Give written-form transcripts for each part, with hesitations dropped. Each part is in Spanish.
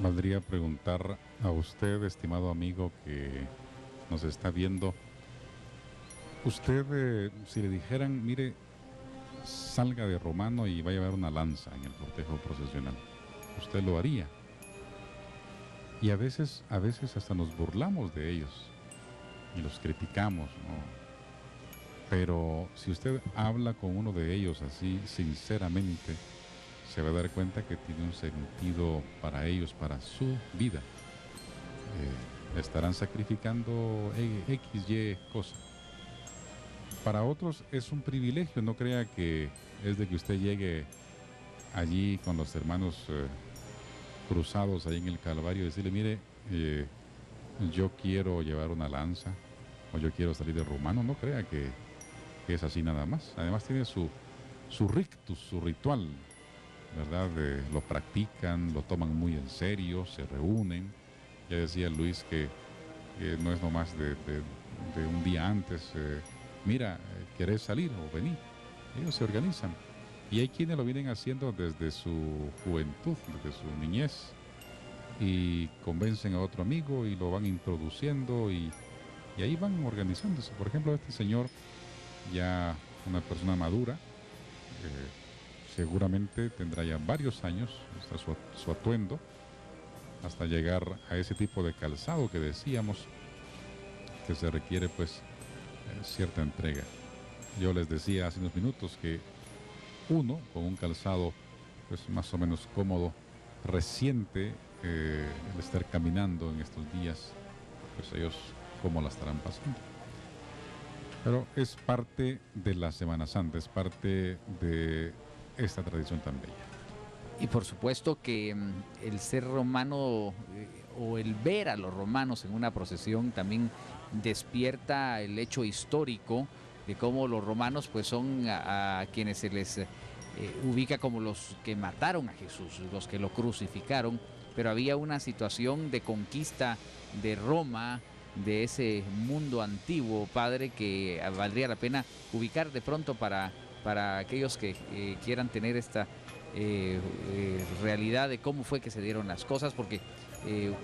valdría preguntar a usted, estimado amigo que nos está viendo, usted, si le dijeran, mire, salga de romano y va a llevar una lanza en el cortejo procesional, ¿usted lo haría? Y a veces hasta nos burlamos de ellos y los criticamos, ¿no? Pero si usted habla con uno de ellos así sinceramente, se va a dar cuenta que tiene un sentido para ellos, para su vida. Estarán sacrificando X, Y cosa. Para otros es un privilegio, no crea que es de que usted llegue allí con los hermanos cruzados ahí en el Calvario y decirle, mire, yo quiero llevar una lanza o yo quiero salir de romano, no crea que es así nada más. Además tiene su rictus, su ritual, ¿verdad? Lo practican, lo toman muy en serio, se reúnen. Ya decía Luis que no es nomás de un día antes, mira, ¿querés salir o venir? Ellos se organizan. Y hay quienes lo vienen haciendo desde su juventud, desde su niñez, y convencen a otro amigo y lo van introduciendo y ahí van organizándose. Por ejemplo, este señor, ya una persona madura, seguramente tendrá ya varios años, hasta su atuendo, hasta llegar a ese tipo de calzado que decíamos que se requiere pues cierta entrega. Yo les decía hace unos minutos que uno con un calzado pues más o menos cómodo resiente el estar caminando en estos días, pues ellos cómo la estarán pasando. Pero es parte de la Semana Santa, es parte de esta tradición tan bella. Y por supuesto que el ser romano o el ver a los romanos en una procesión también despierta el hecho histórico de cómo los romanos pues son a quienes se les ubica como los que mataron a Jesús, los que lo crucificaron, pero había una situación de conquista de Roma, de ese mundo antiguo, padre, que valdría la pena ubicar de pronto para aquellos que quieran tener esta realidad de cómo fue que se dieron las cosas, porque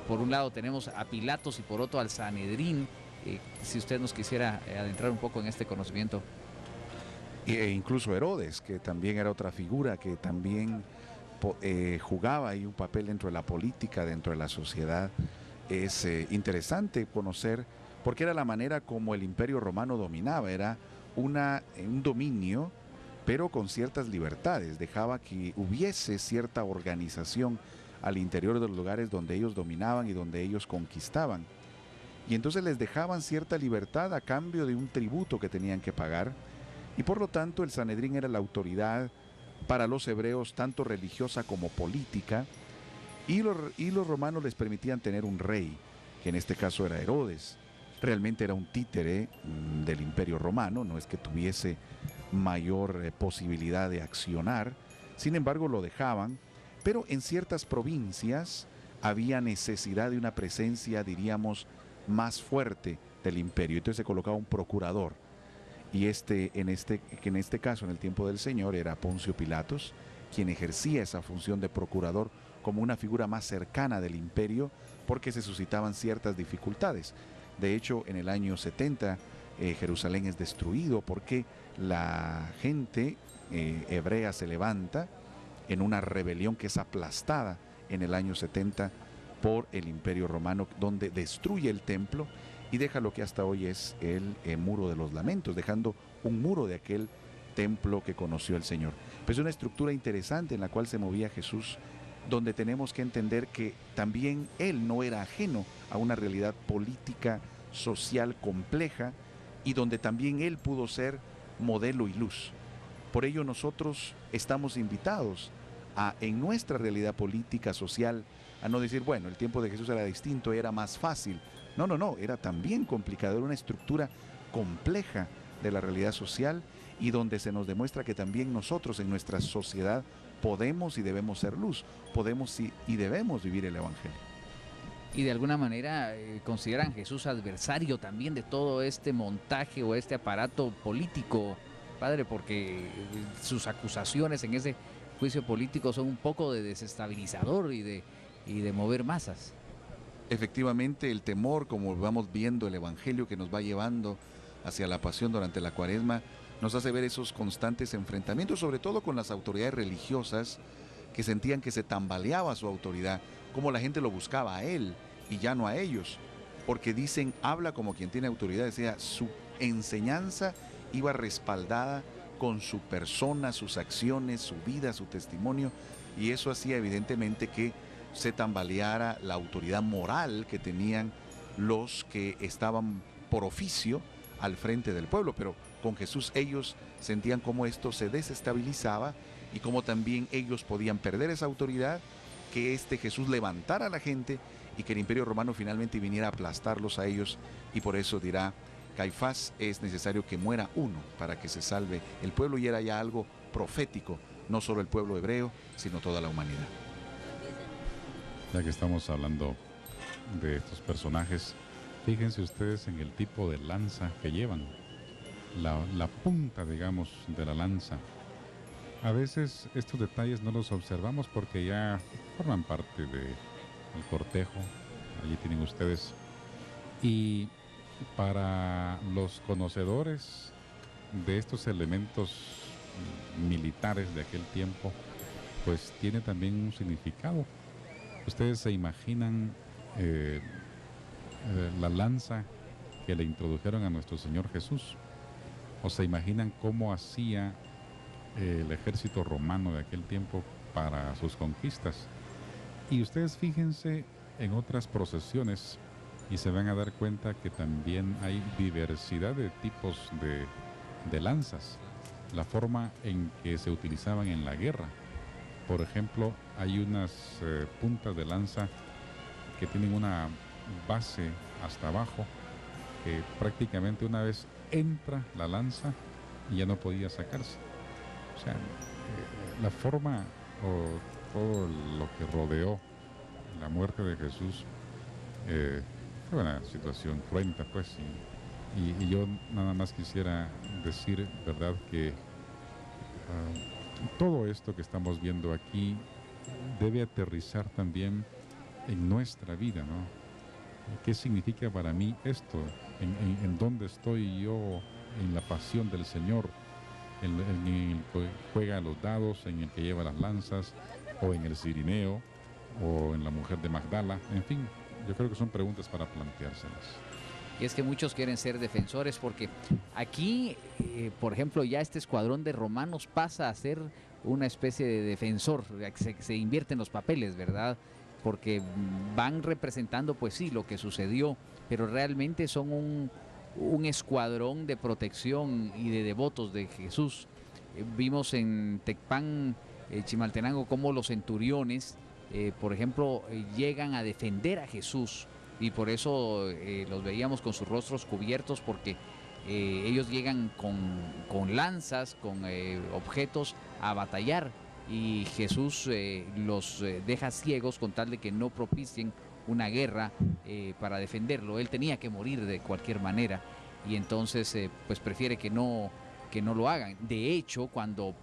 por un lado tenemos a Pilatos y por otro al Sanedrín. Si usted nos quisiera adentrar un poco en este conocimiento. E incluso Herodes, que también era otra figura que también jugaba ahí un papel dentro de la política, dentro de la sociedad. Es interesante conocer, porque era la manera como el Imperio Romano dominaba, era un dominio, pero con ciertas libertades, dejaba que hubiese cierta organización al interior de los lugares donde ellos dominaban y donde ellos conquistaban. Y entonces les dejaban cierta libertad a cambio de un tributo que tenían que pagar, y por lo tanto el Sanedrín era la autoridad para los hebreos, tanto religiosa como política, y los romanos les permitían tener un rey, que en este caso era Herodes. Realmente era un títere del Imperio Romano, no es que tuviese mayor posibilidad de accionar, sin embargo lo dejaban, pero en ciertas provincias había necesidad de una presencia, diríamos, más fuerte del imperio, entonces se colocaba un procurador, y que en este caso, en el tiempo del Señor, era Poncio Pilatos, quien ejercía esa función de procurador como una figura más cercana del imperio, porque se suscitaban ciertas dificultades. De hecho, en el año 70 Jerusalén es destruido porque la gente hebrea se levanta en una rebelión que es aplastada en el año 70 por el Imperio Romano, donde destruye el templo y deja lo que hasta hoy es el Muro de los Lamentos, dejando un muro de aquel templo que conoció el Señor. Pues es una estructura interesante en la cual se movía Jesús, donde tenemos que entender que también Él no era ajeno a una realidad política, social compleja, y donde también Él pudo ser modelo y luz. Por ello nosotros estamos invitados en nuestra realidad política, social, a no decir, bueno, el tiempo de Jesús era distinto, era más fácil. No, era también complicado, era una estructura compleja de la realidad social, y donde se nos demuestra que también nosotros en nuestra sociedad podemos y debemos ser luz, podemos y debemos vivir el Evangelio. Y de alguna manera consideran Jesús adversario también de todo este montaje o este aparato político, padre, porque sus acusaciones en ese juicio político son un poco de desestabilizador y y de mover masas. Efectivamente, el temor, como vamos viendo el Evangelio que nos va llevando hacia la pasión durante la Cuaresma, nos hace ver esos constantes enfrentamientos, sobre todo con las autoridades religiosas, que sentían que se tambaleaba su autoridad, como la gente lo buscaba a él y ya no a ellos, porque dicen, habla como quien tiene autoridad, decía, su enseñanza iba respaldada con su persona, sus acciones, su vida, su testimonio, y eso hacía evidentemente que se tambaleara la autoridad moral que tenían los que estaban por oficio al frente del pueblo, pero con Jesús ellos sentían cómo esto se desestabilizaba y cómo también ellos podían perder esa autoridad, que Jesús levantara a la gente y que el Imperio Romano finalmente viniera a aplastarlos a ellos, y por eso dirá Caifás, es necesario que muera uno para que se salve el pueblo, y era ya algo profético, no solo el pueblo hebreo, sino toda la humanidad. Ya que estamos hablando de estos personajes, fíjense ustedes en el tipo de lanza que llevan, la punta, digamos, de la lanza. A veces estos detalles no los observamos porque ya forman parte del cortejo. Allí tienen ustedes. Y para los conocedores de estos elementos militares de aquel tiempo, pues tiene también un significado. Ustedes se imaginan la lanza que le introdujeron a nuestro Señor Jesús, o se imaginan cómo hacía el ejército romano de aquel tiempo para sus conquistas. Y ustedes fíjense en otras procesiones y se van a dar cuenta que también hay diversidad de tipos de lanzas, la forma en que se utilizaban en la guerra. Por ejemplo, hay unas puntas de lanza que tienen una base hasta abajo, que prácticamente una vez entra la lanza y ya no podía sacarse. O sea, la forma o todo lo que rodeó la muerte de Jesús fue una situación cruenta, pues, y yo nada más quisiera decir, verdad, que todo esto que estamos viendo aquí debe aterrizar también en nuestra vida, ¿no? ¿Qué significa para mí esto? ¿En dónde estoy yo en la pasión del Señor? En el que juega los dados, en el que lleva las lanzas, o en el cirineo, o en la mujer de Magdala. En fin, yo creo que son preguntas para planteárselas. Y es que muchos quieren ser defensores porque aquí, por ejemplo, ya este escuadrón de romanos pasa a ser una especie de defensor, se invierten los papeles, ¿verdad? Porque van representando, pues sí, lo que sucedió, pero realmente son un escuadrón de protección y de devotos de Jesús. Vimos en Tecpan, Chimaltenango, cómo los centuriones, por ejemplo, llegan a defender a Jesús, y por eso los veíamos con sus rostros cubiertos, porque ellos llegan con lanzas, con objetos a batallar, y Jesús los deja ciegos con tal de que no propicien una guerra para defenderlo. Él tenía que morir de cualquier manera, y entonces pues prefiere que no lo hagan. De hecho, cuando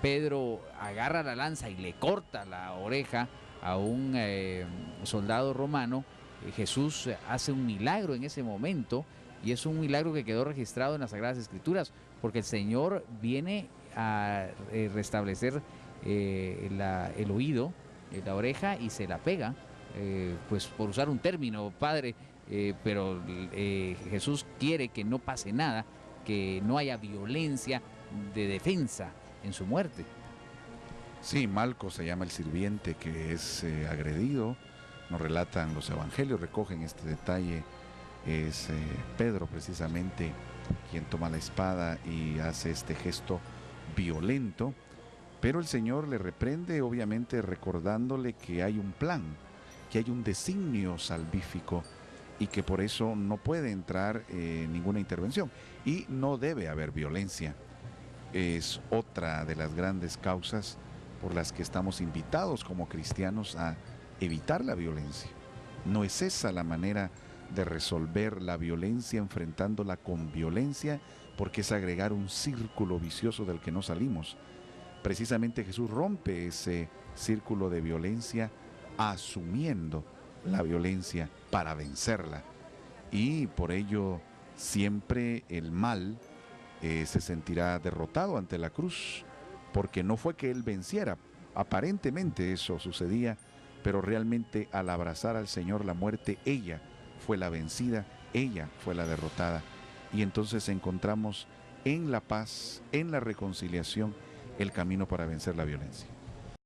Pedro agarra la lanza y le corta la oreja a un soldado romano, Jesús hace un milagro en ese momento, y es un milagro que quedó registrado en las Sagradas Escrituras, porque el Señor viene a restablecer el oído, la oreja, y se la pega, pues por usar un término, padre, pero Jesús quiere que no pase nada, que no haya violencia de defensa en su muerte. Sí, Malco se llama el sirviente que es agredido. Nos relatan los evangelios, recogen este detalle. Es Pedro precisamente quien toma la espada y hace este gesto violento, pero el Señor le reprende, obviamente recordándole que hay un plan, que hay un designio salvífico, y que por eso no puede entrar ninguna intervención y no debe haber violencia. Es otra de las grandes causas por las que estamos invitados como cristianos a evitar la violencia. No es esa la manera de resolver la violencia enfrentándola con violencia, porque es agregar un círculo vicioso del que no salimos. Precisamente Jesús rompe ese círculo de violencia asumiendo la violencia para vencerla. Y por ello siempre el mal se sentirá derrotado ante la cruz, porque no fue que él venciera, aparentemente eso sucedía, pero realmente al abrazar al Señor la muerte, ella fue la vencida, ella fue la derrotada. Y entonces encontramos en la paz, en la reconciliación, el camino para vencer la violencia.